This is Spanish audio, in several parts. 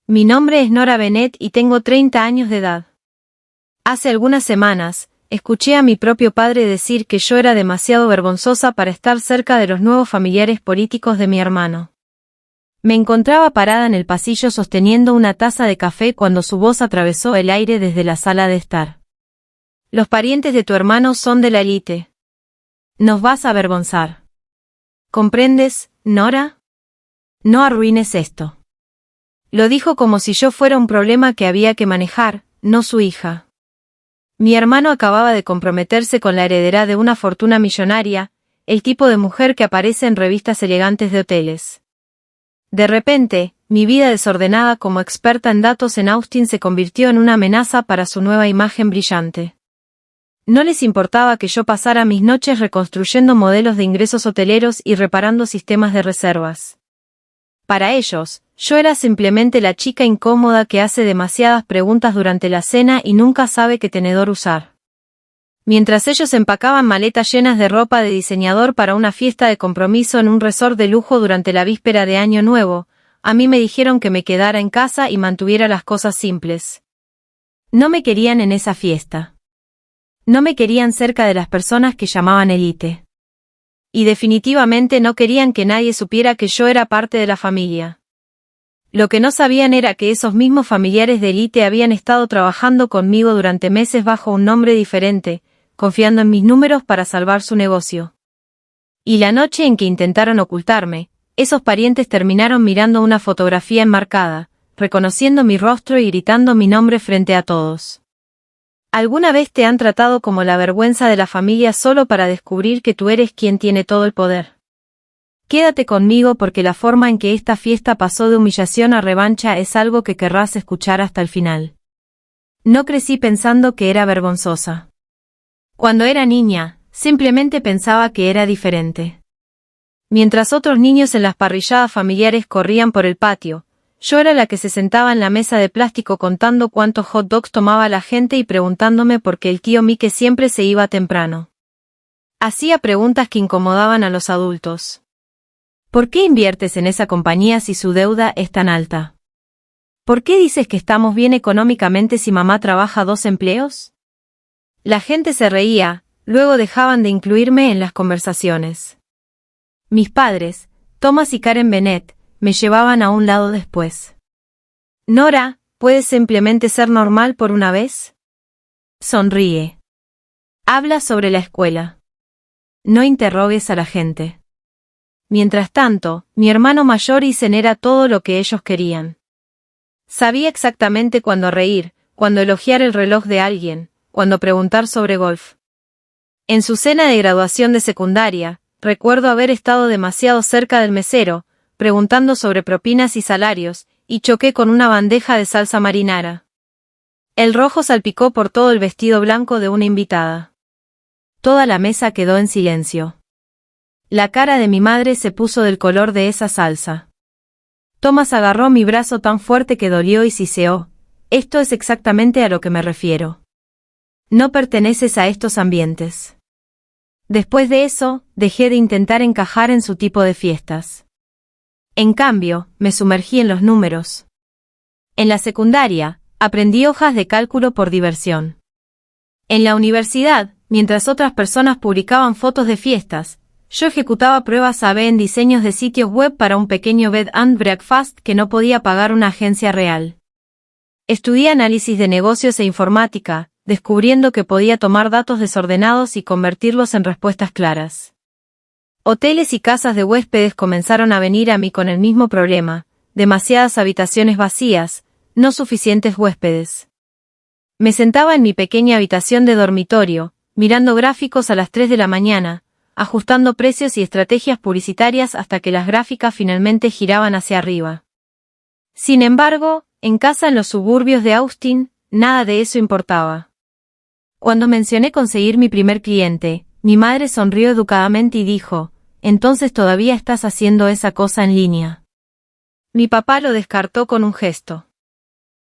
Mi nombre es Nora Bennett y tengo 30 años de edad. Hace algunas semanas, escuché a mi propio padre decir que yo era demasiado vergonzosa para estar cerca de los nuevos familiares políticos de mi hermano. Me encontraba parada en el pasillo sosteniendo una taza de café cuando su voz atravesó el aire desde la sala de estar. Los parientes de tu hermano son de la élite. Nos vas a avergonzar. ¿Comprendes, Nora? No arruines esto. Lo dijo como si yo fuera un problema que había que manejar, no su hija. Mi hermano acababa de comprometerse con la heredera de una fortuna millonaria, el tipo de mujer que aparece en revistas elegantes de hoteles. De repente, mi vida desordenada como experta en datos en Austin se convirtió en una amenaza para su nueva imagen brillante. No les importaba que yo pasara mis noches reconstruyendo modelos de ingresos hoteleros y reparando sistemas de reservas. Para ellos, yo era simplemente la chica incómoda que hace demasiadas preguntas durante la cena y nunca sabe qué tenedor usar. Mientras ellos empacaban maletas llenas de ropa de diseñador para una fiesta de compromiso en un resort de lujo durante la víspera de Año Nuevo, a mí me dijeron que me quedara en casa y mantuviera las cosas simples. No me querían en esa fiesta. No me querían cerca de las personas que llamaban élite. Y definitivamente no querían que nadie supiera que yo era parte de la familia. Lo que no sabían era que esos mismos familiares de élite habían estado trabajando conmigo durante meses bajo un nombre diferente, confiando en mis números para salvar su negocio. Y la noche en que intentaron ocultarme, esos parientes terminaron mirando una fotografía enmarcada, reconociendo mi rostro y gritando mi nombre frente a todos. ¿Alguna vez te han tratado como la vergüenza de la familia solo para descubrir que tú eres quien tiene todo el poder? Quédate conmigo porque la forma en que esta fiesta pasó de humillación a revancha es algo que querrás escuchar hasta el final. No crecí pensando que era vergonzosa. Cuando era niña, simplemente pensaba que era diferente. Mientras otros niños en las parrilladas familiares corrían por el patio, yo era la que se sentaba en la mesa de plástico contando cuántos hot dogs tomaba la gente y preguntándome por qué el tío Mike siempre se iba temprano. Hacía preguntas que incomodaban a los adultos. ¿Por qué inviertes en esa compañía si su deuda es tan alta? ¿Por qué dices que estamos bien económicamente si mamá trabaja 2 empleos? La gente se reía, luego dejaban de incluirme en las conversaciones. Mis padres, Thomas y Karen Bennett, me llevaban a un lado después. Nora, ¿puedes simplemente ser normal por una vez? Sonríe. Habla sobre la escuela. No interrogues a la gente. Mientras tanto, mi hermano mayor Isen era todo lo que ellos querían. Sabía exactamente cuándo reír, cuándo elogiar el reloj de alguien, cuándo preguntar sobre golf. En su cena de graduación de secundaria, recuerdo haber estado demasiado cerca del mesero, preguntando sobre propinas y salarios, y choqué con una bandeja de salsa marinara. El rojo salpicó por todo el vestido blanco de una invitada. Toda la mesa quedó en silencio. La cara de mi madre se puso del color de esa salsa. Thomas agarró mi brazo tan fuerte que dolió y siseó. Esto es exactamente a lo que me refiero. No perteneces a estos ambientes. Después de eso, dejé de intentar encajar en su tipo de fiestas. En cambio, me sumergí en los números. En la secundaria, aprendí hojas de cálculo por diversión. En la universidad, mientras otras personas publicaban fotos de fiestas, yo ejecutaba pruebas A/B en diseños de sitios web para un pequeño bed and breakfast que no podía pagar una agencia real. Estudié análisis de negocios e informática, descubriendo que podía tomar datos desordenados y convertirlos en respuestas claras. Hoteles y casas de huéspedes comenzaron a venir a mí con el mismo problema: demasiadas habitaciones vacías, no suficientes huéspedes. Me sentaba en mi pequeña habitación de dormitorio, mirando gráficos a las 3 de la mañana, ajustando precios y estrategias publicitarias hasta que las gráficas finalmente giraban hacia arriba. Sin embargo, en casa en los suburbios de Austin, nada de eso importaba. Cuando mencioné conseguir mi primer cliente, mi madre sonrió educadamente y dijo: «¿Entonces todavía estás haciendo esa cosa en línea?». Mi papá lo descartó con un gesto.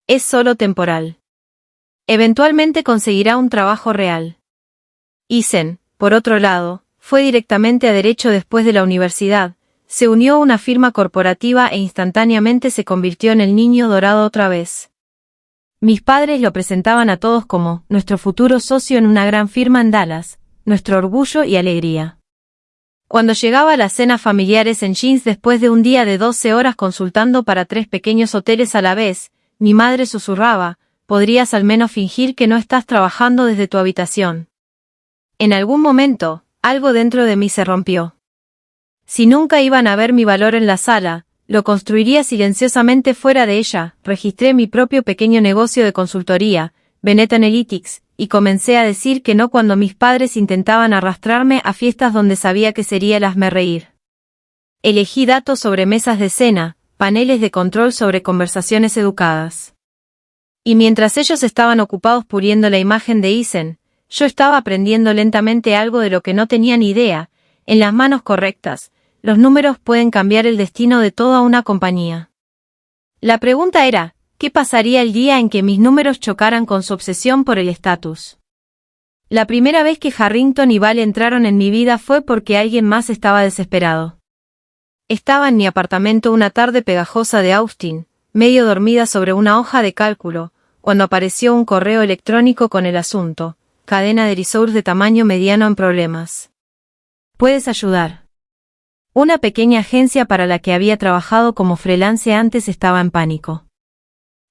«Es solo temporal. Eventualmente conseguirá un trabajo real». Isen, por otro lado, fue directamente a derecho después de la universidad, se unió a una firma corporativa e instantáneamente se convirtió en el niño dorado otra vez. Mis padres lo presentaban a todos como nuestro futuro socio en una gran firma en Dallas, nuestro orgullo y alegría. Cuando llegaba a las cenas familiares en jeans después de un día de 12 horas consultando para 3 pequeños hoteles a la vez, mi madre susurraba, ¿podrías al menos fingir que no estás trabajando desde tu habitación? En algún momento, algo dentro de mí se rompió. Si nunca iban a ver mi valor en la sala, lo construiría silenciosamente fuera de ella. Registré mi propio pequeño negocio de consultoría, Bennett Analytics, y comencé a decir que no cuando mis padres intentaban arrastrarme a fiestas donde sabía que sería el hazmerreír. Elegí datos sobre mesas de cena, paneles de control sobre conversaciones educadas. Y mientras ellos estaban ocupados puliendo la imagen de Eisen, yo estaba aprendiendo lentamente algo de lo que no tenía ni idea. En las manos correctas, los números pueden cambiar el destino de toda una compañía. La pregunta era, ¿qué pasaría el día en que mis números chocaran con su obsesión por el estatus? La primera vez que Harrington y Val entraron en mi vida fue porque alguien más estaba desesperado. Estaba en mi apartamento una tarde pegajosa de Austin, medio dormida sobre una hoja de cálculo, cuando apareció un correo electrónico con el asunto, cadena de resorts de tamaño mediano en problemas. ¿Puedes ayudar? Una pequeña agencia para la que había trabajado como freelance antes estaba en pánico.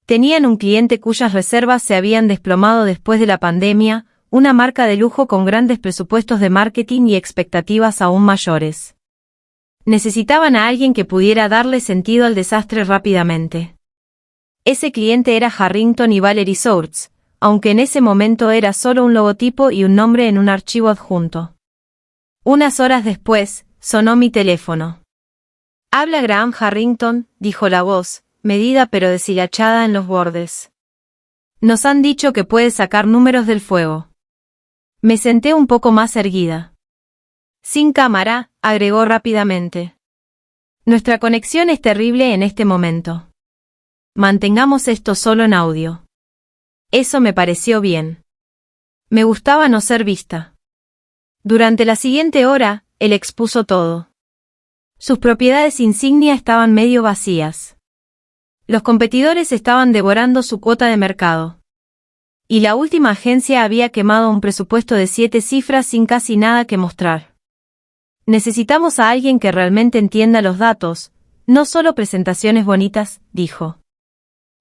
Tenían un cliente cuyas reservas se habían desplomado después de la pandemia, una marca de lujo con grandes presupuestos de marketing y expectativas aún mayores. Necesitaban a alguien que pudiera darle sentido al desastre rápidamente. Ese cliente era Harrington y Valley Resorts, aunque en ese momento era solo un logotipo y un nombre en un archivo adjunto. Unas horas después, sonó mi teléfono. «Habla Graham Harrington», dijo la voz, medida pero deshilachada en los bordes. «Nos han dicho que puedes sacar números del fuego». Me senté un poco más erguida. «Sin cámara», agregó rápidamente. «Nuestra conexión es terrible en este momento. Mantengamos esto solo en audio». Eso me pareció bien. Me gustaba no ser vista. Durante la siguiente hora, él expuso todo. Sus propiedades insignia estaban medio vacías. Los competidores estaban devorando su cuota de mercado. Y la última agencia había quemado un presupuesto de 7 cifras sin casi nada que mostrar. Necesitamos a alguien que realmente entienda los datos, no solo presentaciones bonitas, dijo.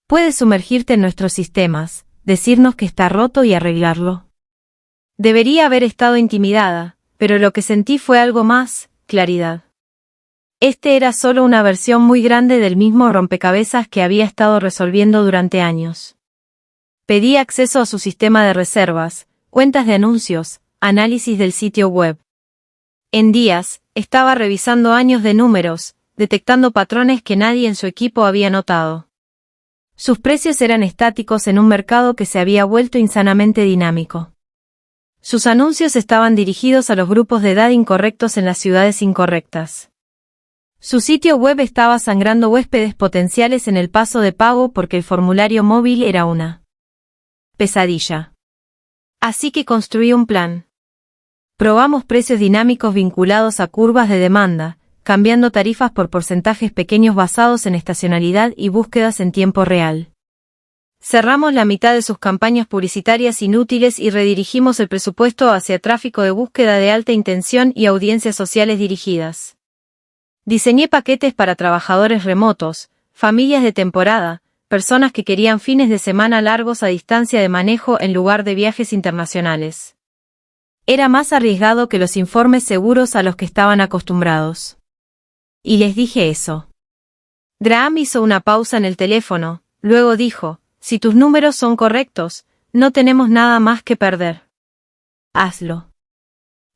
Puedes sumergirte en nuestros sistemas, decirnos que está roto y arreglarlo. Debería haber estado intimidada, pero lo que sentí fue algo más, claridad. Este era solo una versión muy grande del mismo rompecabezas que había estado resolviendo durante años. Pedí acceso a su sistema de reservas, cuentas de anuncios, análisis del sitio web. En días, estaba revisando años de números, detectando patrones que nadie en su equipo había notado. Sus precios eran estáticos en un mercado que se había vuelto insanamente dinámico. Sus anuncios estaban dirigidos a los grupos de edad incorrectos en las ciudades incorrectas. Su sitio web estaba sangrando huéspedes potenciales en el paso de pago porque el formulario móvil era una pesadilla. Así que construí un plan. Probamos precios dinámicos vinculados a curvas de demanda, cambiando tarifas por porcentajes pequeños basados en estacionalidad y búsquedas en tiempo real. Cerramos la mitad de sus campañas publicitarias inútiles y redirigimos el presupuesto hacia tráfico de búsqueda de alta intención y audiencias sociales dirigidas. Diseñé paquetes para trabajadores remotos, familias de temporada, personas que querían fines de semana largos a distancia de manejo en lugar de viajes internacionales. Era más arriesgado que los informes seguros a los que estaban acostumbrados. Y les dije eso. Graham hizo una pausa en el teléfono, luego dijo, si tus números son correctos, no tenemos nada más que perder. Hazlo.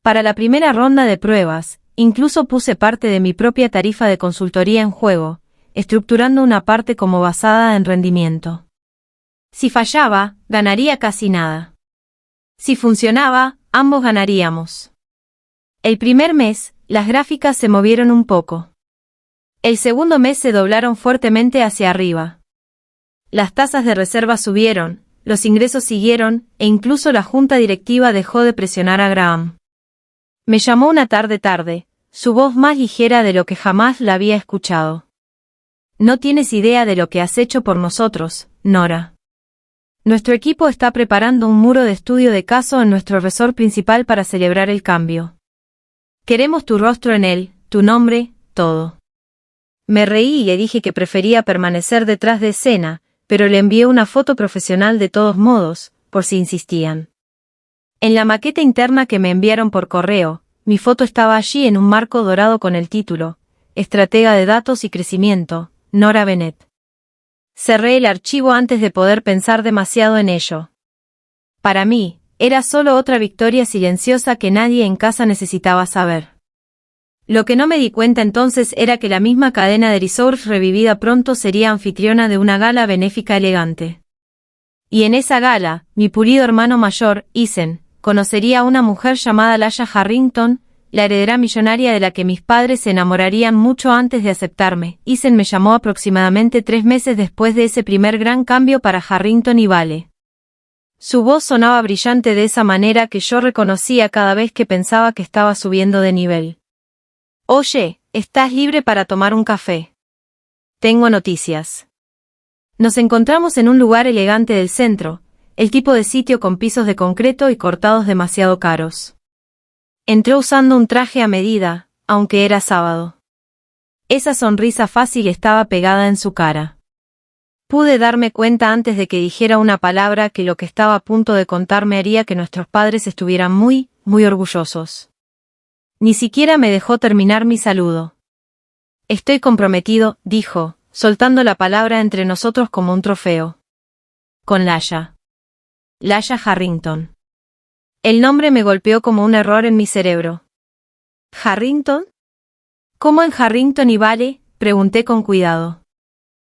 Para la primera ronda de pruebas, incluso puse parte de mi propia tarifa de consultoría en juego, estructurando una parte como basada en rendimiento. Si fallaba, ganaría casi nada. Si funcionaba, ambos ganaríamos. El primer mes, las gráficas se movieron un poco. El segundo mes se doblaron fuertemente hacia arriba. Las tasas de reserva subieron, los ingresos siguieron, e incluso la junta directiva dejó de presionar a Graham. Me llamó una tarde, su voz más ligera de lo que jamás la había escuchado. No tienes idea de lo que has hecho por nosotros, Nora. Nuestro equipo está preparando un muro de estudio de caso en nuestro resort principal para celebrar el cambio. Queremos tu rostro en él, tu nombre, todo. Me reí y le dije que prefería permanecer detrás de escena, pero le envié una foto profesional de todos modos, por si insistían. En la maqueta interna que me enviaron por correo, mi foto estaba allí en un marco dorado con el título, Estratega de Datos y Crecimiento, Nora Bennett. Cerré el archivo antes de poder pensar demasiado en ello. Para mí, era solo otra victoria silenciosa que nadie en casa necesitaba saber. Lo que no me di cuenta entonces era que la misma cadena de resorts revivida pronto sería anfitriona de una gala benéfica elegante. Y en esa gala, mi pulido hermano mayor, Ethan, conocería a una mujer llamada Lasha Harrington, la heredera millonaria de la que mis padres se enamorarían mucho antes de aceptarme. Ethan me llamó aproximadamente 3 meses después de ese primer gran cambio para Harrington y Vale. Su voz sonaba brillante de esa manera que yo reconocía cada vez que pensaba que estaba subiendo de nivel. Oye, ¿estás libre para tomar un café? Tengo noticias. Nos encontramos en un lugar elegante del centro, el tipo de sitio con pisos de concreto y cortados demasiado caros. Entré usando un traje a medida, aunque era sábado. Esa sonrisa fácil estaba pegada en su cara. Pude darme cuenta antes de que dijera una palabra que lo que estaba a punto de contarme haría que nuestros padres estuvieran muy, muy orgullosos. Ni siquiera me dejó terminar mi saludo. Estoy comprometido, dijo, soltando la palabra entre nosotros como un trofeo. Con Lasha. Lasha Harrington. El nombre me golpeó como un error en mi cerebro. ¿Harrington? ¿Cómo en Harrington y Vale? Pregunté con cuidado.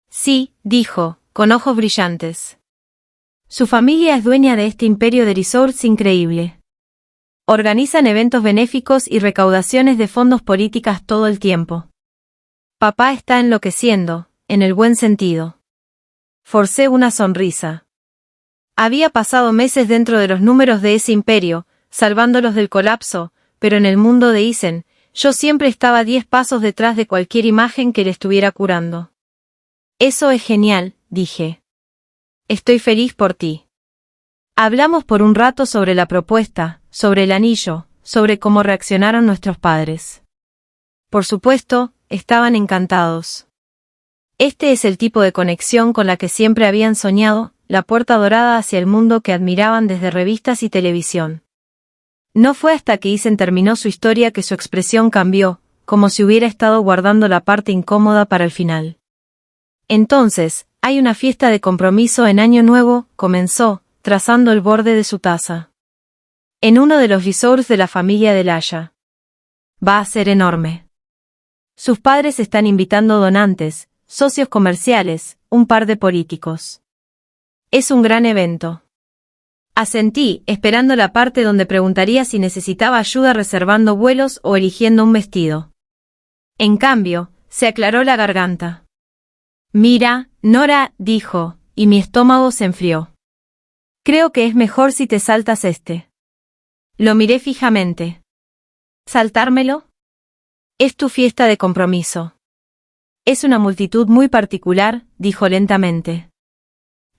Sí, dijo, con ojos brillantes. Su familia es dueña de este imperio de resorts increíble. Organizan eventos benéficos y recaudaciones de fondos políticas todo el tiempo. Papá está enloqueciendo, en el buen sentido. Forcé una sonrisa. Había pasado meses dentro de los números de ese imperio, salvándolos del colapso, pero en el mundo de Ethan, yo siempre estaba 10 pasos detrás de cualquier imagen que le estuviera curando. Eso es genial, dije. Estoy feliz por ti. Hablamos por un rato sobre la propuesta, sobre el anillo, sobre cómo reaccionaron nuestros padres. Por supuesto, estaban encantados. Este es el tipo de conexión con la que siempre habían soñado, la puerta dorada hacia el mundo que admiraban desde revistas y televisión. No fue hasta que Ethan terminó su historia que su expresión cambió, como si hubiera estado guardando la parte incómoda para el final. Entonces, hay una fiesta de compromiso en Año Nuevo, comenzó, trazando el borde de su taza. En uno de los resorts de la familia de Lasha. Va a ser enorme. Sus padres están invitando donantes, socios comerciales, un par de políticos. Es un gran evento. Asentí, esperando la parte donde preguntaría si necesitaba ayuda reservando vuelos o eligiendo un vestido. En cambio, se aclaró la garganta. Mira, Nora, dijo, y mi estómago se enfrió. Creo que es mejor si te saltas este. Lo miré fijamente. ¿Saltármelo? Es tu fiesta de compromiso. Es una multitud muy particular, dijo lentamente.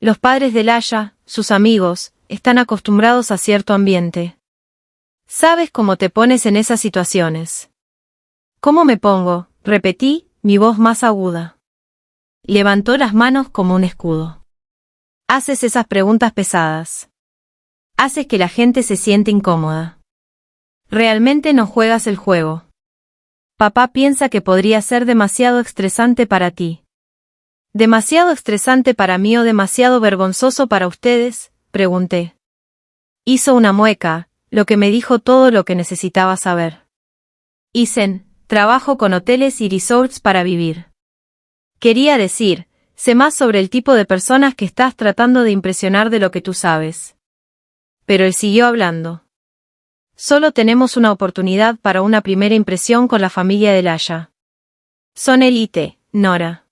Los padres de Lasha, sus amigos, están acostumbrados a cierto ambiente. ¿Sabes cómo te pones en esas situaciones? ¿Cómo me pongo? Repetí, mi voz más aguda. Levantó las manos como un escudo. Haces esas preguntas pesadas. Haces que la gente se siente incómoda. Realmente no juegas el juego. Papá piensa que podría ser demasiado estresante para ti. ¿Demasiado estresante para mí o demasiado vergonzoso para ustedes?, pregunté. Hizo una mueca, lo que me dijo todo lo que necesitaba saber. Ethan, trabajo con hoteles y resorts para vivir. Quería decir, sé más sobre el tipo de personas que estás tratando de impresionar de lo que tú sabes. Pero él siguió hablando. Solo tenemos una oportunidad para una primera impresión con la familia de Lasha. Son élite, Nora.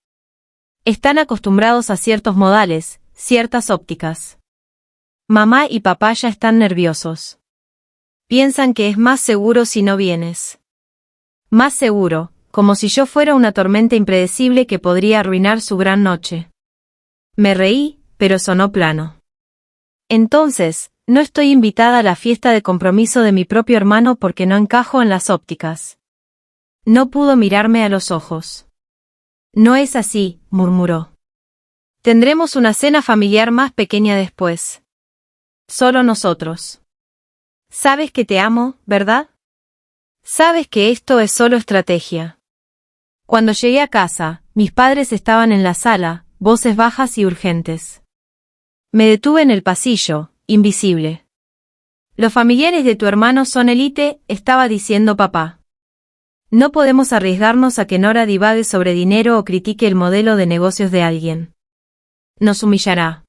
Están acostumbrados a ciertos modales, ciertas ópticas. Mamá y papá ya están nerviosos. Piensan que es más seguro si no vienes. Más seguro, como si yo fuera una tormenta impredecible que podría arruinar su gran noche. Me reí, pero sonó plano. Entonces, no estoy invitada a la fiesta de compromiso de mi propio hermano porque no encajo en las ópticas. No pudo mirarme a los ojos. No es así, murmuró. Tendremos una cena familiar más pequeña después. Solo nosotros. Sabes que te amo, ¿verdad? Sabes que esto es solo estrategia. Cuando llegué a casa, mis padres estaban en la sala, voces bajas y urgentes. Me detuve en el pasillo, invisible. Los familiares de tu hermano son élite, estaba diciendo papá. No podemos arriesgarnos a que Nora divague sobre dinero o critique el modelo de negocios de alguien. Nos humillará.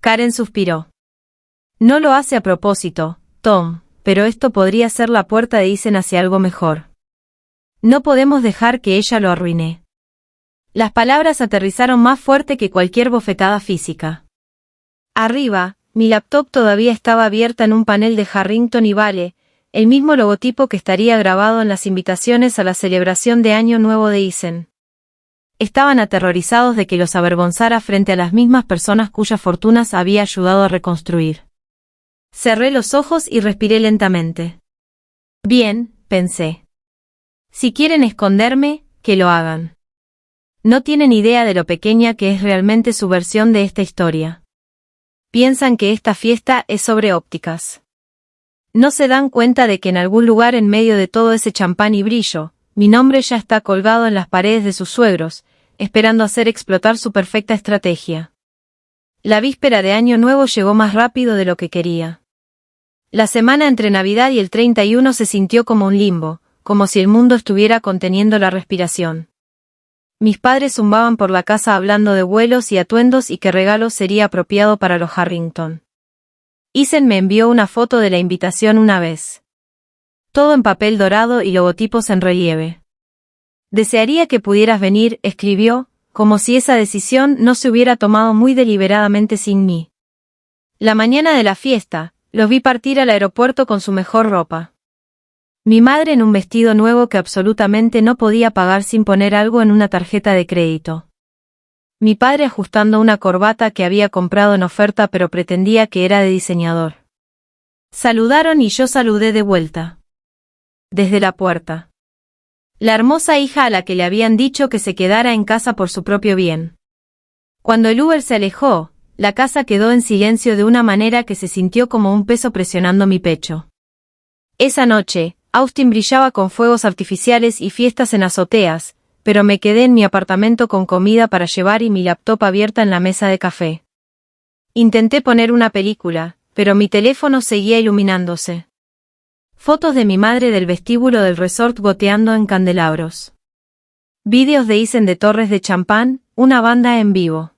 Karen suspiró. No lo hace a propósito, Tom, pero esto podría ser la puerta de Isen hacia algo mejor. No podemos dejar que ella lo arruine. Las palabras aterrizaron más fuerte que cualquier bofetada física. Arriba, mi laptop todavía estaba abierta en un panel de Harrington y Vale, el mismo logotipo que estaría grabado en las invitaciones a la celebración de Año Nuevo de Isen. Estaban aterrorizados de que los avergonzara frente a las mismas personas cuyas fortunas había ayudado a reconstruir. Cerré los ojos y respiré lentamente. Bien, pensé. Si quieren esconderme, que lo hagan. No tienen idea de lo pequeña que es realmente su versión de esta historia. Piensan que esta fiesta es sobre ópticas. No se dan cuenta de que en algún lugar en medio de todo ese champán y brillo, mi nombre ya está colgado en las paredes de sus suegros, esperando hacer explotar su perfecta estrategia. La víspera de Año Nuevo llegó más rápido de lo que quería. La semana entre Navidad y el 31 se sintió como un limbo, como si el mundo estuviera conteniendo la respiración. Mis padres zumbaban por la casa hablando de vuelos y atuendos y qué regalo sería apropiado para los Harrington. Isen me envió una foto de la invitación una vez. Todo en papel dorado y logotipos en relieve. Desearía que pudieras venir, escribió, como si esa decisión no se hubiera tomado muy deliberadamente sin mí. La mañana de la fiesta, los vi partir al aeropuerto con su mejor ropa. Mi madre en un vestido nuevo que absolutamente no podía pagar sin poner algo en una tarjeta de crédito. Mi padre ajustando una corbata que había comprado en oferta pero pretendía que era de diseñador. Saludaron y yo saludé de vuelta. Desde la puerta. La hermosa hija a la que le habían dicho que se quedara en casa por su propio bien. Cuando el Uber se alejó, la casa quedó en silencio de una manera que se sintió como un peso presionando mi pecho. Esa noche, Austin brillaba con fuegos artificiales y fiestas en azoteas, pero me quedé en mi apartamento con comida para llevar y mi laptop abierta en la mesa de café. Intenté poner una película, pero mi teléfono seguía iluminándose. Fotos de mi madre del vestíbulo del resort goteando en candelabros. Vídeos de Isen de Torres de Champán, una banda en vivo.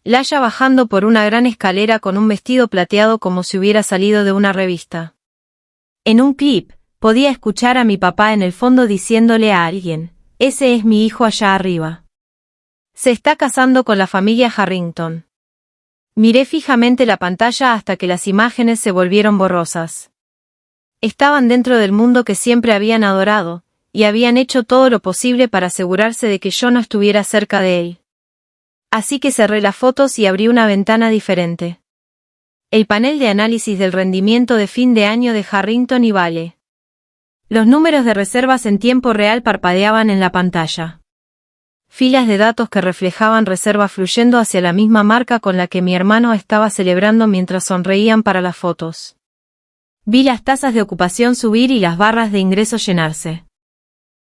Laya bajando por una gran escalera con un vestido plateado como si hubiera salido de una revista. En un clip, podía escuchar a mi papá en el fondo diciéndole a alguien, ese es mi hijo allá arriba. Se está casando con la familia Harrington. Miré fijamente la pantalla hasta que las imágenes se volvieron borrosas. Estaban dentro del mundo que siempre habían adorado, y habían hecho todo lo posible para asegurarse de que yo no estuviera cerca de él. Así que cerré las fotos y abrí una ventana diferente. El panel de análisis del rendimiento de fin de año de Harrington y Vale. Los números de reservas en tiempo real parpadeaban en la pantalla. Filas de datos que reflejaban reservas fluyendo hacia la misma marca con la que mi hermano estaba celebrando mientras sonreían para las fotos. Vi las tasas de ocupación subir y las barras de ingreso llenarse.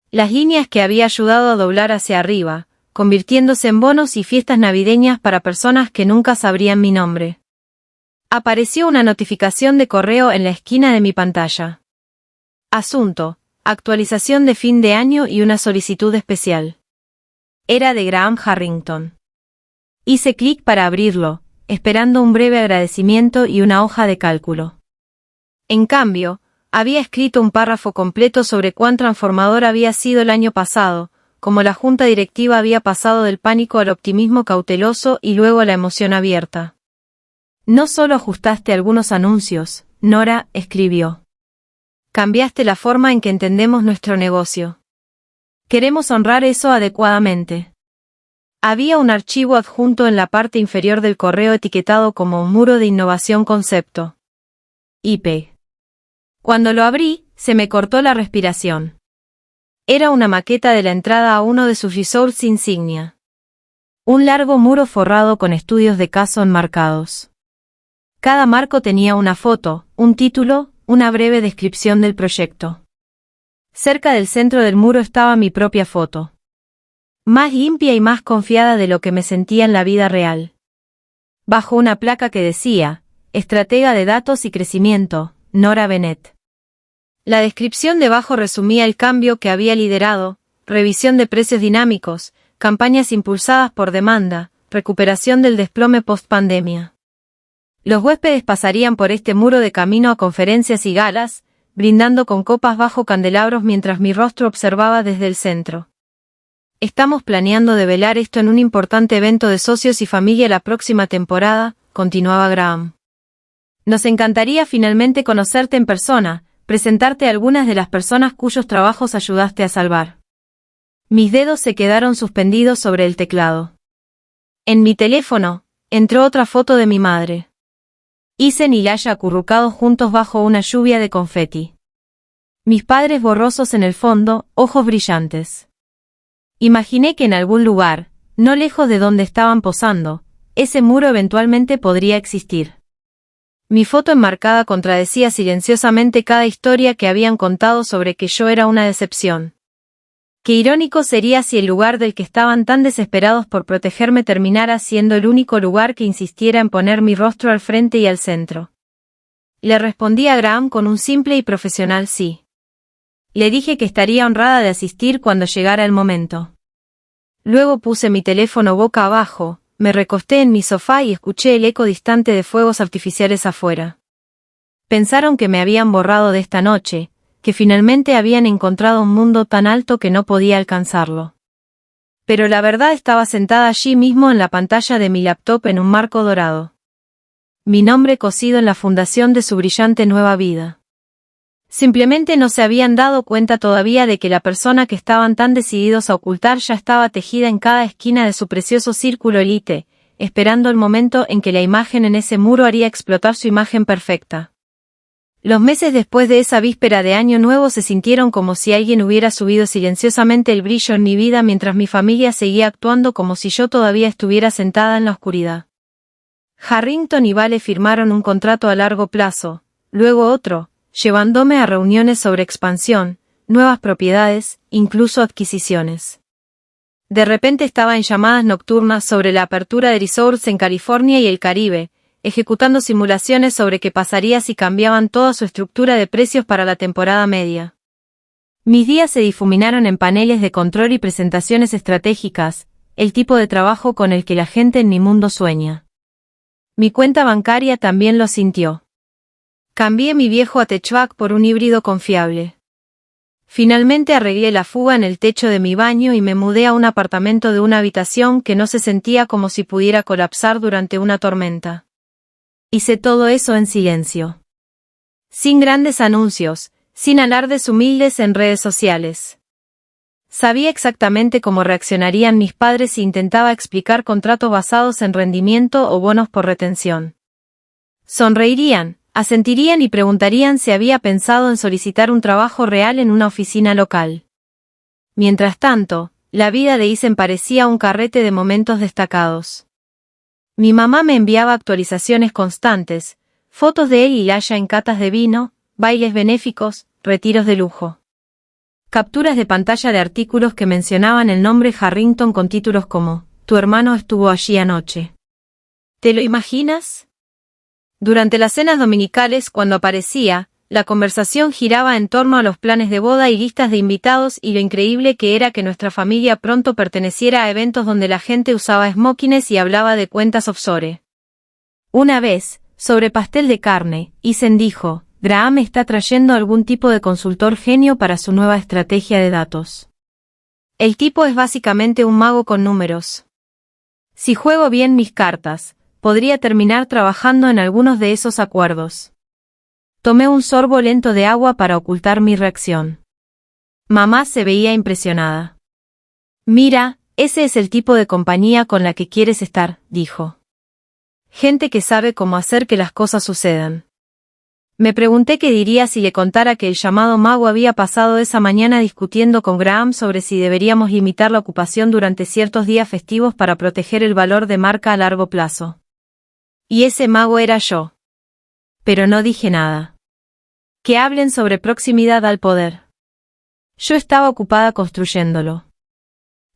Las líneas que había ayudado a doblar hacia arriba, convirtiéndose en bonos y fiestas navideñas para personas que nunca sabrían mi nombre. Apareció una notificación de correo en la esquina de mi pantalla. Asunto, actualización de fin de año y una solicitud especial. Era de Graham Harrington. Hice clic para abrirlo, esperando un breve agradecimiento y una hoja de cálculo. En cambio, había escrito un párrafo completo sobre cuán transformador había sido el año pasado, como la junta directiva había pasado del pánico al optimismo cauteloso y luego a la emoción abierta. No solo ajustaste algunos anuncios, Nora, escribió. Cambiaste la forma en que entendemos nuestro negocio. Queremos honrar eso adecuadamente. Había un archivo adjunto en la parte inferior del correo etiquetado como Muro de Innovación Concepto. IP. Cuando lo abrí, se me cortó la respiración. Era una maqueta de la entrada a uno de sus resorts insignia. Un largo muro forrado con estudios de caso enmarcados. Cada marco tenía una foto, un título, una breve descripción del proyecto. Cerca del centro del muro estaba mi propia foto. Más limpia y más confiada de lo que me sentía en la vida real. Bajo una placa que decía, Estratega de Datos y Crecimiento, Nora Bennett. La descripción debajo resumía el cambio que había liderado, revisión de precios dinámicos, campañas impulsadas por demanda, recuperación del desplome post-pandemia. Los huéspedes pasarían por este muro de camino a conferencias y galas, brindando con copas bajo candelabros mientras mi rostro observaba desde el centro. Estamos planeando develar esto en un importante evento de socios y familia la próxima temporada, continuaba Graham. Nos encantaría finalmente conocerte en persona, presentarte a algunas de las personas cuyos trabajos ayudaste a salvar. Mis dedos se quedaron suspendidos sobre el teclado. En mi teléfono, entró otra foto de mi madre. Isen y Laya acurrucados juntos bajo una lluvia de confeti. Mis padres borrosos en el fondo, ojos brillantes. Imaginé que en algún lugar, no lejos de donde estaban posando, ese muro eventualmente podría existir. Mi foto enmarcada contradecía silenciosamente cada historia que habían contado sobre que yo era una decepción. Qué irónico sería si el lugar del que estaban tan desesperados por protegerme terminara siendo el único lugar que insistiera en poner mi rostro al frente y al centro. Le respondí a Graham con un simple y profesional sí. Le dije que estaría honrada de asistir cuando llegara el momento. Luego puse mi teléfono boca abajo, me recosté en mi sofá y escuché el eco distante de fuegos artificiales afuera. Pensaron que me habían borrado de esta noche, que finalmente habían encontrado un mundo tan alto que no podía alcanzarlo. Pero la verdad estaba sentada allí mismo en la pantalla de mi laptop en un marco dorado. Mi nombre cosido en la fundación de su brillante nueva vida. Simplemente no se habían dado cuenta todavía de que la persona que estaban tan decididos a ocultar ya estaba tejida en cada esquina de su precioso círculo élite, esperando el momento en que la imagen en ese muro haría explotar su imagen perfecta. Los meses después de esa víspera de Año Nuevo se sintieron como si alguien hubiera subido silenciosamente el brillo en mi vida mientras mi familia seguía actuando como si yo todavía estuviera sentada en la oscuridad. Harrington y Vale firmaron un contrato a largo plazo, luego otro, llevándome a reuniones sobre expansión, nuevas propiedades, incluso adquisiciones. De repente estaba en llamadas nocturnas sobre la apertura de resorts en California y el Caribe, ejecutando simulaciones sobre qué pasaría si cambiaban toda su estructura de precios para la temporada media. Mis días se difuminaron en paneles de control y presentaciones estratégicas, el tipo de trabajo con el que la gente en mi mundo sueña. Mi cuenta bancaria también lo sintió. Cambié mi viejo ATechBack por un híbrido confiable. Finalmente arreglé la fuga en el techo de mi baño y me mudé a un apartamento de una habitación que no se sentía como si pudiera colapsar durante una tormenta. Hice todo eso en silencio. Sin grandes anuncios, sin alardes humildes en redes sociales. Sabía exactamente cómo reaccionarían mis padres si intentaba explicar contratos basados en rendimiento o bonos por retención. Sonreirían, asentirían y preguntarían si había pensado en solicitar un trabajo real en una oficina local. Mientras tanto, la vida de Isen parecía un carrete de momentos destacados. Mi mamá me enviaba actualizaciones constantes, fotos de él y Laya en catas de vino, bailes benéficos, retiros de lujo. Capturas de pantalla de artículos que mencionaban el nombre Harrington con títulos como, «Tu hermano estuvo allí anoche». ¿Te lo imaginas? Durante las cenas dominicales, cuando aparecía, la conversación giraba en torno a los planes de boda y listas de invitados y lo increíble que era que nuestra familia pronto perteneciera a eventos donde la gente usaba smokines y hablaba de cuentas offshore. Una vez, sobre pastel de carne, Isen dijo, Graham está trayendo algún tipo de consultor genio para su nueva estrategia de datos. El tipo es básicamente un mago con números. Si juego bien mis cartas, podría terminar trabajando en algunos de esos acuerdos. Tomé un sorbo lento de agua para ocultar mi reacción. Mamá se veía impresionada. Mira, ese es el tipo de compañía con la que quieres estar, dijo. Gente que sabe cómo hacer que las cosas sucedan. Me pregunté qué diría si le contara que el llamado mago había pasado esa mañana discutiendo con Graham sobre si deberíamos limitar la ocupación durante ciertos días festivos para proteger el valor de marca a largo plazo. Y ese mago era yo. Pero no dije nada. Que hablen sobre proximidad al poder. Yo estaba ocupada construyéndolo.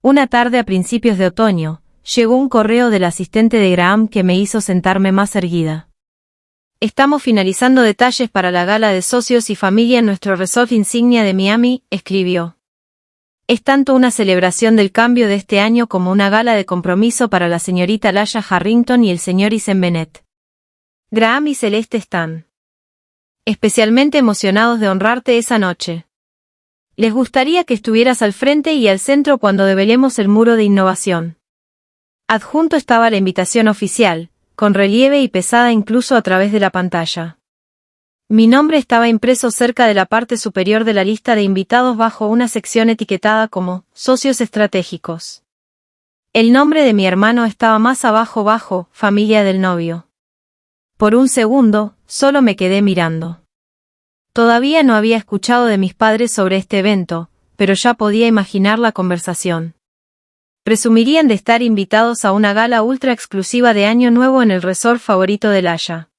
Una tarde a principios de otoño, llegó un correo del asistente de Graham que me hizo sentarme más erguida. Estamos finalizando detalles para la gala de socios y familia en nuestro resort insignia de Miami, escribió. Es tanto una celebración del cambio de este año como una gala de compromiso para la señorita Lasha Harrington y el señor Isen Bennett. Graham y Celeste están especialmente emocionados de honrarte esa noche. Les gustaría que estuvieras al frente y al centro cuando develemos el muro de innovación. Adjunto estaba la invitación oficial, con relieve y pesada incluso a través de la pantalla. Mi nombre estaba impreso cerca de la parte superior de la lista de invitados bajo una sección etiquetada como Socios Estratégicos. El nombre de mi hermano estaba más abajo bajo Familia del novio. Por un segundo, solo me quedé mirando. Todavía no había escuchado de mis padres sobre este evento, pero ya podía imaginar la conversación. Presumirían de estar invitados a una gala ultra exclusiva de Año Nuevo en el resort favorito de Lasha.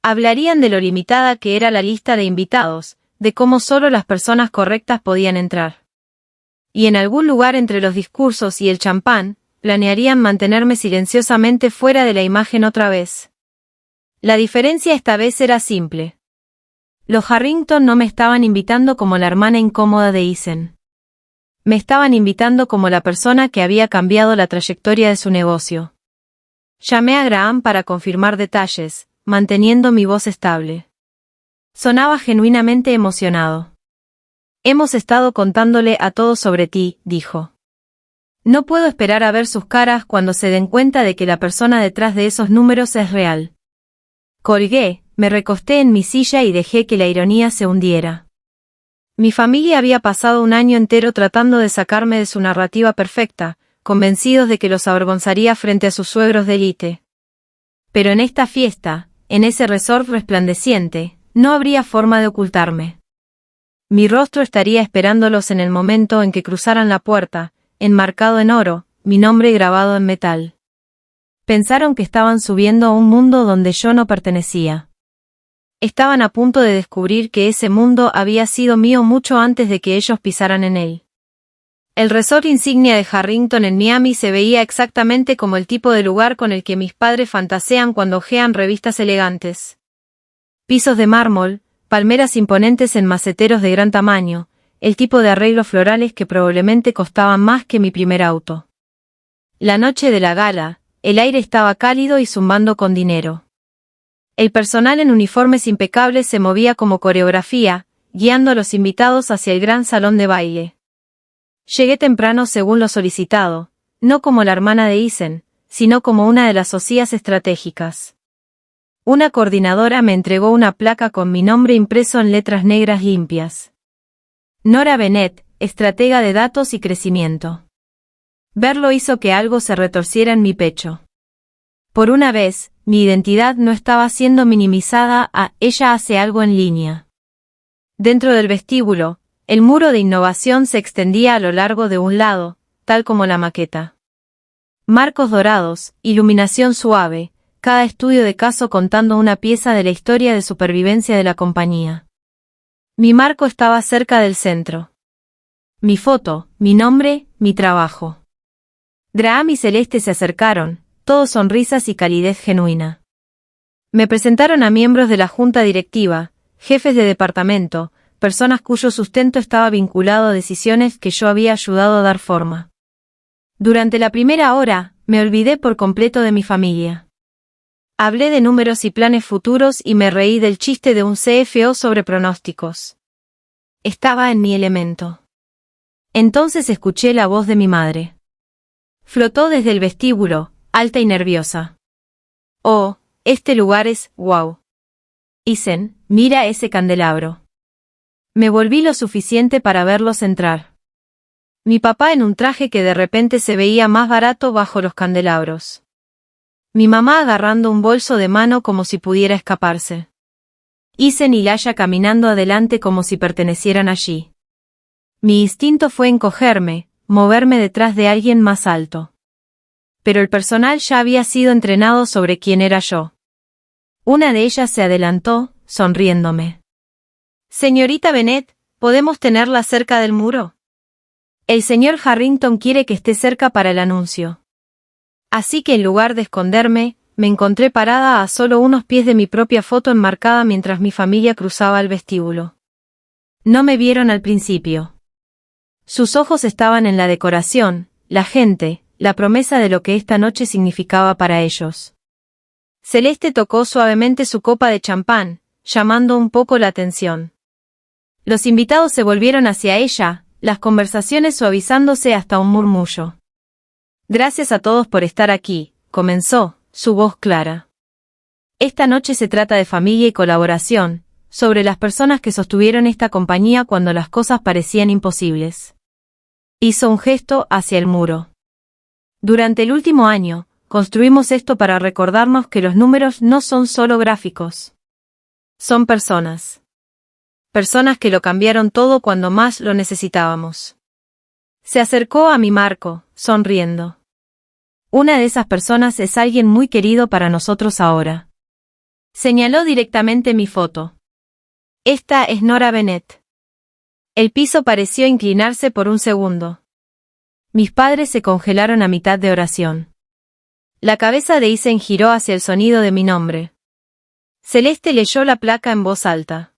Hablarían de lo limitada que era la lista de invitados, de cómo solo las personas correctas podían entrar. Y en algún lugar entre los discursos y el champán, planearían mantenerme silenciosamente fuera de la imagen otra vez. La diferencia esta vez era simple. Los Harrington no me estaban invitando como la hermana incómoda de Isen. Me estaban invitando como la persona que había cambiado la trayectoria de su negocio. Llamé a Graham para confirmar detalles, manteniendo mi voz estable. Sonaba genuinamente emocionado. Hemos estado contándole a todos sobre ti, dijo. No puedo esperar a ver sus caras cuando se den cuenta de que la persona detrás de esos números es real. Colgué, me recosté en mi silla y dejé que la ironía se hundiera. Mi familia había pasado un año entero tratando de sacarme de su narrativa perfecta, convencidos de que los avergonzaría frente a sus suegros de élite. Pero en esta fiesta, en ese resort resplandeciente, no habría forma de ocultarme. Mi rostro estaría esperándolos en el momento en que cruzaran la puerta, enmarcado en oro, mi nombre grabado en metal. Pensaron que estaban subiendo a un mundo donde yo no pertenecía. Estaban a punto de descubrir que ese mundo había sido mío mucho antes de que ellos pisaran en él. El resort insignia de Harrington en Miami se veía exactamente como el tipo de lugar con el que mis padres fantasean cuando hojean revistas elegantes. Pisos de mármol, palmeras imponentes en maceteros de gran tamaño, el tipo de arreglos florales que probablemente costaban más que mi primer auto. La noche de la gala, el aire estaba cálido y zumbando con dinero. El personal en uniformes impecables se movía como coreografía, guiando a los invitados hacia el gran salón de baile. Llegué temprano según lo solicitado, no como la hermana de Isen, sino como una de las socias estratégicas. Una coordinadora me entregó una placa con mi nombre impreso en letras negras limpias. Nora Bennett, estratega de datos y crecimiento. Verlo hizo que algo se retorciera en mi pecho. Por una vez, mi identidad no estaba siendo minimizada a «ella hace algo en línea». Dentro del vestíbulo, el muro de innovación se extendía a lo largo de un lado, tal como la maqueta. Marcos dorados, iluminación suave, cada estudio de caso contando una pieza de la historia de supervivencia de la compañía. Mi marco estaba cerca del centro. Mi foto, mi nombre, mi trabajo. Graham y Celeste se acercaron, todos sonrisas y calidez genuina. Me presentaron a miembros de la junta directiva, jefes de departamento, personas cuyo sustento estaba vinculado a decisiones que yo había ayudado a dar forma. Durante la primera hora, me olvidé por completo de mi familia. Hablé de números y planes futuros y me reí del chiste de un CFO sobre pronósticos. Estaba en mi elemento. Entonces escuché la voz de mi madre. Flotó desde el vestíbulo, alta y nerviosa. Oh, este lugar es, wow. Isen, mira ese candelabro. Me volví lo suficiente para verlos entrar. Mi papá en un traje que de repente se veía más barato bajo los candelabros. Mi mamá agarrando un bolso de mano como si pudiera escaparse. Isen y Laya caminando adelante como si pertenecieran allí. Mi instinto fue encogerme, moverme detrás de alguien más alto. Pero el personal ya había sido entrenado sobre quién era yo. Una de ellas se adelantó, sonriéndome. Señorita Bennet, ¿podemos tenerla cerca del muro? El señor Harrington quiere que esté cerca para el anuncio. Así que en lugar de esconderme, me encontré parada a solo unos pies de mi propia foto enmarcada mientras mi familia cruzaba el vestíbulo. No me vieron al principio. Sus ojos estaban en la decoración, la gente, la promesa de lo que esta noche significaba para ellos. Celeste tocó suavemente su copa de champán, llamando un poco la atención. Los invitados se volvieron hacia ella, las conversaciones suavizándose hasta un murmullo. Gracias a todos por estar aquí, comenzó, su voz clara. Esta noche se trata de familia y colaboración, sobre las personas que sostuvieron esta compañía cuando las cosas parecían imposibles. Hizo un gesto hacia el muro. Durante el último año, construimos esto para recordarnos que los números no son solo gráficos. Son personas. Personas que lo cambiaron todo cuando más lo necesitábamos. Se acercó a mi marco, sonriendo. Una de esas personas es alguien muy querido para nosotros ahora. Señaló directamente mi foto. Esta es Nora Bennet. El piso pareció inclinarse por un segundo. Mis padres se congelaron a mitad de oración. La cabeza de Isen giró hacia el sonido de mi nombre. Celeste leyó la placa en voz alta.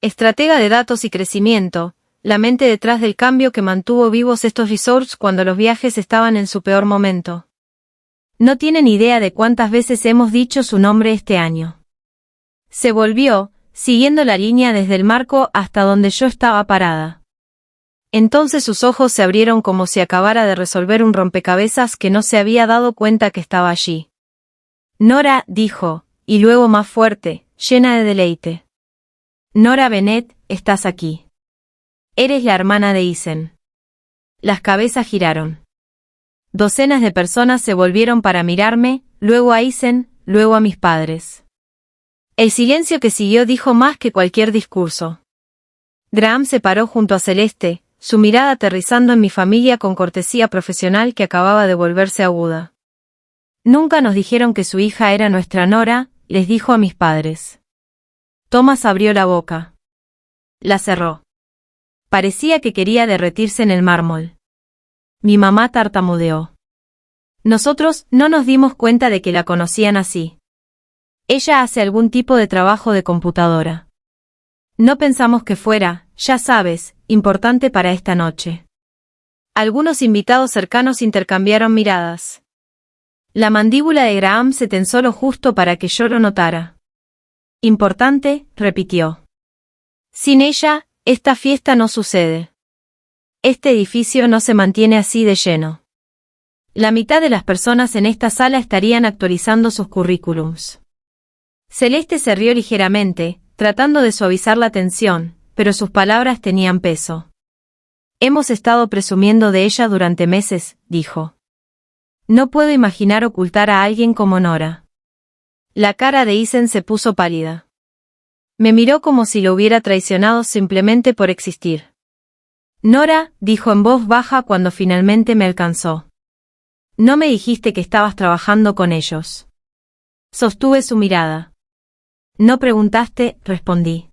Estratega de datos y crecimiento, la mente detrás del cambio que mantuvo vivos estos resorts cuando los viajes estaban en su peor momento. No tienen idea de cuántas veces hemos dicho su nombre este año. Se volvió, siguiendo la línea desde el marco hasta donde yo estaba parada. Entonces sus ojos se abrieron como si acabara de resolver un rompecabezas que no se había dado cuenta que estaba allí. Nora, dijo, y luego más fuerte, llena de deleite. Nora Bennet, estás aquí. Eres la hermana de Isen. Las cabezas giraron. Docenas de personas se volvieron para mirarme, luego a Isen, luego a mis padres. El silencio que siguió dijo más que cualquier discurso. Graham se paró junto a Celeste, su mirada aterrizando en mi familia con cortesía profesional que acababa de volverse aguda. Nunca nos dijeron que su hija era nuestra Nora, les dijo a mis padres. Thomas abrió la boca. La cerró. Parecía que quería derretirse en el mármol. Mi mamá tartamudeó. Nosotros no nos dimos cuenta de que la conocían así. Ella hace algún tipo de trabajo de computadora. No pensamos que fuera, ya sabes, importante para esta noche. Algunos invitados cercanos intercambiaron miradas. La mandíbula de Graham se tensó lo justo para que yo lo notara. Importante, repitió. Sin ella, esta fiesta no sucede. Este edificio no se mantiene así de lleno. La mitad de las personas en esta sala estarían actualizando sus currículums. Celeste se rió ligeramente, tratando de suavizar la tensión, pero sus palabras tenían peso. Hemos estado presumiendo de ella durante meses, dijo. No puedo imaginar ocultar a alguien como Nora. La cara de Isen se puso pálida. Me miró como si lo hubiera traicionado simplemente por existir. Nora, dijo en voz baja cuando finalmente me alcanzó. No me dijiste que estabas trabajando con ellos. Sostuve su mirada. No preguntaste, respondí.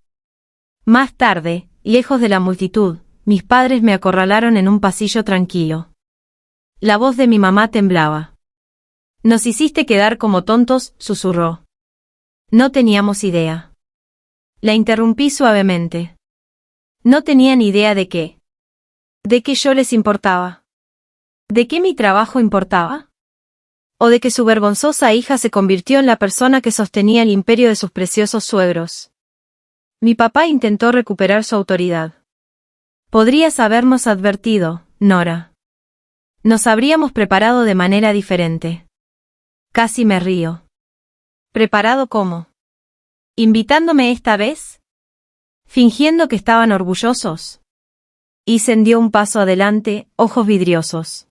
Más tarde, lejos de la multitud, mis padres me acorralaron en un pasillo tranquilo. La voz de mi mamá temblaba. Nos hiciste quedar como tontos, susurró. No teníamos idea. La interrumpí suavemente. No tenían idea de qué. ¿De qué yo les importaba? ¿De qué mi trabajo importaba? ¿O de que su vergonzosa hija se convirtió en la persona que sostenía el imperio de sus preciosos suegros? Mi papá intentó recuperar su autoridad. Podrías habernos advertido, Nora. Nos habríamos preparado de manera diferente. Casi me río. ¿Preparado cómo? ¿Invitándome esta vez? Fingiendo que estaban orgullosos. Isen dio un paso adelante, ojos vidriosos.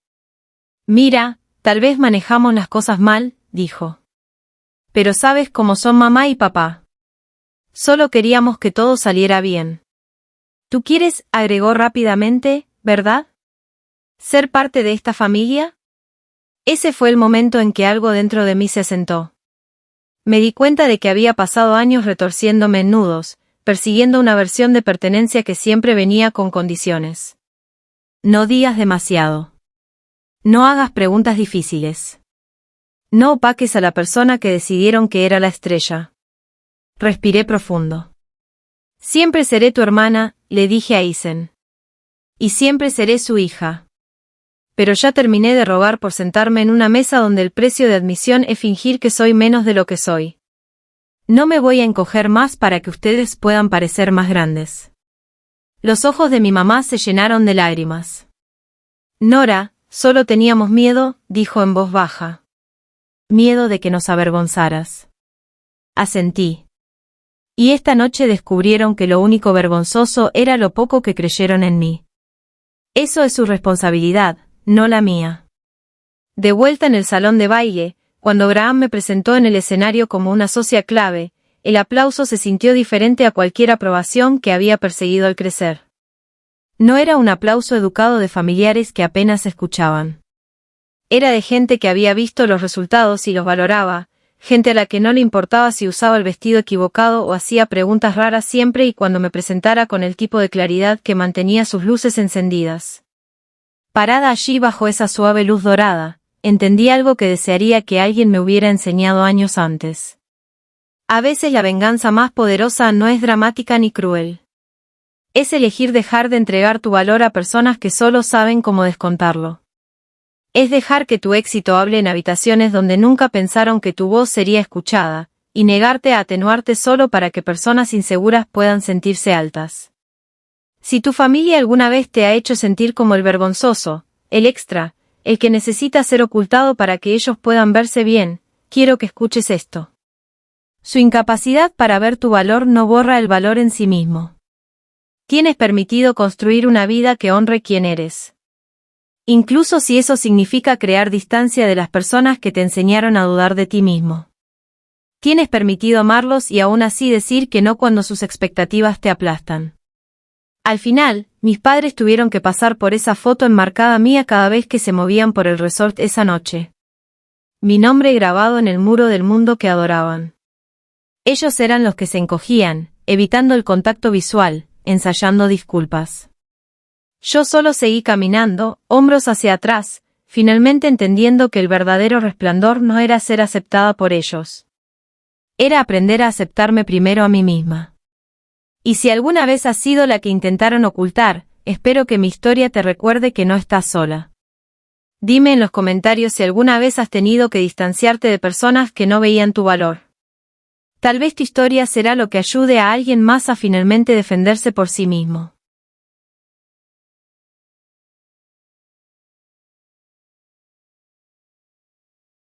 Mira, tal vez manejamos las cosas mal, dijo. Pero sabes cómo son mamá y papá. Solo queríamos que todo saliera bien. ¿Tú quieres, agregó rápidamente, verdad? ¿Ser parte de esta familia? Ese fue el momento en que algo dentro de mí se asentó. Me di cuenta de que había pasado años retorciéndome en nudos, persiguiendo una versión de pertenencia que siempre venía con condiciones. No digas demasiado. No hagas preguntas difíciles. No opaques a la persona que decidieron que era la estrella. Respiré profundo. Siempre seré tu hermana, le dije a Isen. Y siempre seré su hija. Pero ya terminé de rogar por sentarme en una mesa donde el precio de admisión es fingir que soy menos de lo que soy. No me voy a encoger más para que ustedes puedan parecer más grandes. Los ojos de mi mamá se llenaron de lágrimas. Nora, solo teníamos miedo, dijo en voz baja. Miedo de que nos avergonzaras. Asentí. Y esta noche descubrieron que lo único vergonzoso era lo poco que creyeron en mí. Eso es su responsabilidad, no la mía. De vuelta en el salón de baile, cuando Graham me presentó en el escenario como una socia clave, el aplauso se sintió diferente a cualquier aprobación que había perseguido al crecer. No era un aplauso educado de familiares que apenas escuchaban. Era de gente que había visto los resultados y los valoraba, gente a la que no le importaba si usaba el vestido equivocado o hacía preguntas raras siempre y cuando me presentara con el tipo de claridad que mantenía sus luces encendidas. Parada allí bajo esa suave luz dorada, entendí algo que desearía que alguien me hubiera enseñado años antes. A veces la venganza más poderosa no es dramática ni cruel. Es elegir dejar de entregar tu valor a personas que solo saben cómo descontarlo. Es dejar que tu éxito hable en habitaciones donde nunca pensaron que tu voz sería escuchada, y negarte a atenuarte solo para que personas inseguras puedan sentirse altas. Si tu familia alguna vez te ha hecho sentir como el vergonzoso, el extra, el que necesita ser ocultado para que ellos puedan verse bien, quiero que escuches esto. Su incapacidad para ver tu valor no borra el valor en sí mismo. Tienes permitido construir una vida que honre quién eres. Incluso si eso significa crear distancia de las personas que te enseñaron a dudar de ti mismo. Tienes permitido amarlos y aún así decir que no cuando sus expectativas te aplastan. Al final, mis padres tuvieron que pasar por esa foto enmarcada mía cada vez que se movían por el resort esa noche. Mi nombre grabado en el muro del mundo que adoraban. Ellos eran los que se encogían, evitando el contacto visual, ensayando disculpas. Yo solo seguí caminando, hombros hacia atrás, finalmente entendiendo que el verdadero resplandor no era ser aceptada por ellos. Era aprender a aceptarme primero a mí misma. Y si alguna vez has sido la que intentaron ocultar, espero que mi historia te recuerde que no estás sola. Dime en los comentarios si alguna vez has tenido que distanciarte de personas que no veían tu valor. Tal vez tu historia será lo que ayude a alguien más a finalmente defenderse por sí mismo.